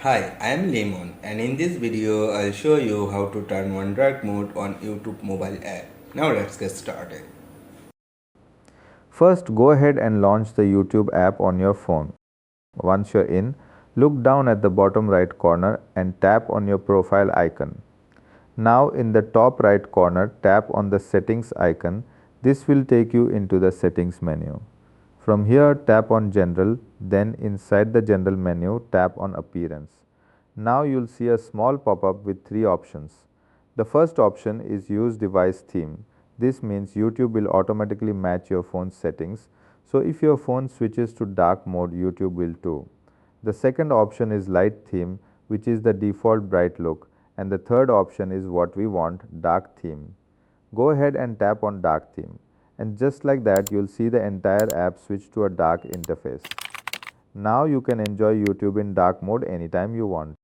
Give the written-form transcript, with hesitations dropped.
Hi, I am Limon, and in this video I'll show you how to turn on dark mode on YouTube mobile app. Now let's get started. First, go ahead and launch the YouTube app on your phone. Once you're in, look down at the bottom right corner and tap on your profile icon. Now in the top right corner, tap on the settings icon. This will take you into the settings menu. From here, tap on general, then inside the general menu, tap on appearance. Now you'll see a small pop-up with three options. The first option is use device theme. This means YouTube will automatically match your phone's settings. So if your phone switches to dark mode, YouTube will too. The second option is light theme, which is the default bright look. And the third option is what we want, dark theme. Go ahead and tap on dark theme. And just like that, you'll see the entire app switch to a dark interface. Now you can enjoy YouTube in dark mode anytime you want.